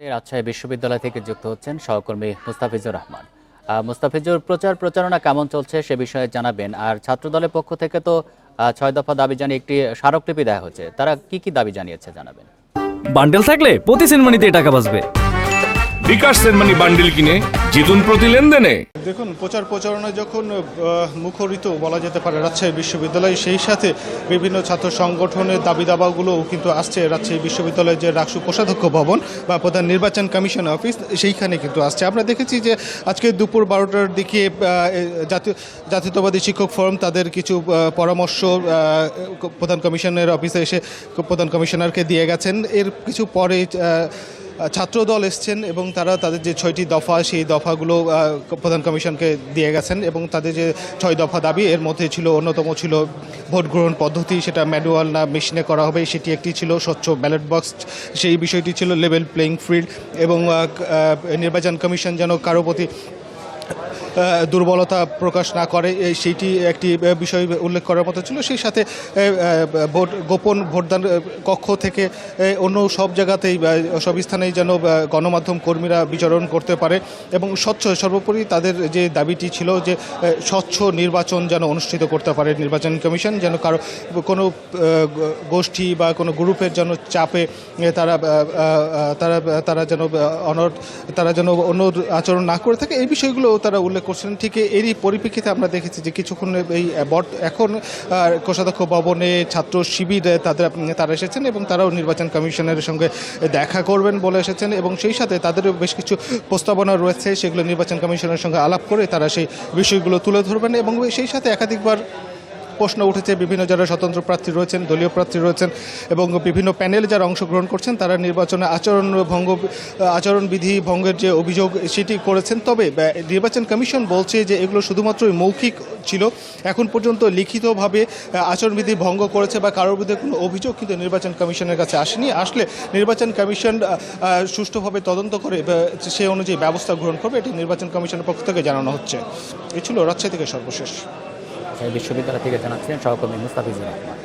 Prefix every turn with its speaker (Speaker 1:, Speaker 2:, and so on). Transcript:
Speaker 1: রাজশাহী বিশ্ববিদ্যালয় থেকে যুক্ত হচ্ছেন সহকর্মী মুস্তাফিজুর রহমান। মুস্তাফিজুর, প্রচারণা কেমন চলছে সে বিষয়ে জানাবেন। আর ছাত্রদলের পক্ষ থেকে তো ৬ দফা দাবি জানিয়ে একটি স্মারকলিপি দেওয়া হচ্ছে, তারা কি দাবি জানিয়েছে জানাবেন।
Speaker 2: বান্ডেল থাকলে প্রতি সেনমানিতে টাকা বাঁচবে।
Speaker 3: বিকাশ সেনমানি বান্ডেল কিনে জিতুন প্রতি লেনদেনে।
Speaker 4: দেখুন, প্রচারণা যখন মুখরিত বলা যেতে পারে রাজশাহী বিশ্ববিদ্যালয়, সেই সাথে বিভিন্ন ছাত্র সংগঠনের দাবি দাবাগুলোও কিন্তু আসছে রাজশাহী বিশ্ববিদ্যালয়ের যে রাকসু কোষাধ্যক্ষ ভবন বা প্রধান নির্বাচন কমিশন অফিস, সেইখানে কিন্তু আসছে। আমরা দেখেছি যে আজকে দুপুর 12টার দিকে জাতীয়তাবাদী শিক্ষক ফোরাম তাদের কিছু পরামর্শ প্রধান কমিশনের অফিসে এসে প্রধান কমিশনারকে দিয়ে গেছেন। এর কিছু পরে ছাত্রদল এসছেন এবং তারা তাদের যে 6টি দফা, সেই দফাগুলো প্রধান কমিশনকে দিয়ে গেছেন এবং তাদের যে 6 দফা দাবি, এর মধ্যে অন্যতম ছিল ভোট গ্রহণ পদ্ধতি, সেটা ম্যানুয়াল না মেশিনে করা হবে, সেটি একটি ছিল। স্বচ্ছ ব্যালট বক্স, সেই বিষয়টি ছিল। লেভেল প্লেইং ফিল্ড এবং নির্বাচন কমিশন যেন কারো প্রতি দুর্বলতা প্রকাশ না করে, সেইটি একটি বিষয় উল্লেখ করার মতো ছিল। সেই সাথে গোপন ভোটদান কক্ষ থেকে অন্য সব জায়গাতেই, সব স্থানেই যেন গণমাধ্যম কর্মীরা বিচরণ করতে পারে এবং সর্বোপরি তাদের যে দাবিটি ছিল যে স্বচ্ছ নির্বাচন যেন অনুষ্ঠিত করতে পারে নির্বাচন কমিশন, যেন কোনো গোষ্ঠী বা কোনো গ্রুপের যেন চাপে তারা যেন অন্য আচরণ না করে থাকে, এই বিষয়গুলো তারা উল্লেখ করছেন। ঠিক এরই পরিপ্রেক্ষিতে আমরা দেখেছি যে কিছুক্ষণ এখন কোষাধ্যক্ষ ভবনে ছাত্র শিবির তারা এসেছেন এবং তারাও নির্বাচন কমিশনের সঙ্গে দেখা করবেন বলে এসেছেন এবং সেই সাথে তাদেরও বেশ কিছু প্রস্তাবনা রয়েছে, সেগুলো নির্বাচন কমিশনের সঙ্গে আলাপ করে তারা সেই বিষয়গুলো তুলে ধরবেন এবং সেই সাথে একাধিকবার প্রশ্ন উঠেছে বিভিন্ন যারা স্বতন্ত্র প্রার্থী রয়েছেন, দলীয় প্রার্থী রয়েছেন এবং বিভিন্ন প্যানেলে যারা অংশগ্রহণ করছেন, তারা নির্বাচনে আচরণবিধি ভঙ্গের যে অভিযোগ সেটি করেছেন। তবে নির্বাচন কমিশন বলছে যে এগুলো শুধুমাত্রই মৌখিক ছিল, এখন পর্যন্ত লিখিতভাবে আচরণবিধি ভঙ্গ করেছে বা কারোর বিরুদ্ধে কোনো অভিযোগ কিন্তু নির্বাচন কমিশনের কাছে আসেনি। আসলে নির্বাচন কমিশন সুষ্ঠুভাবে তদন্ত করে সে অনুযায়ী ব্যবস্থা গ্রহণ করবে, এটি নির্বাচন কমিশনের পক্ষ থেকে জানানো হচ্ছে। এ ছিল রাজশাহী থেকে সর্বশেষ।
Speaker 1: বিশ্ববিদ্যালয় থেকে জানাচ্ছিলেন সহকর্মী মুস্তাফিজুর রহমান।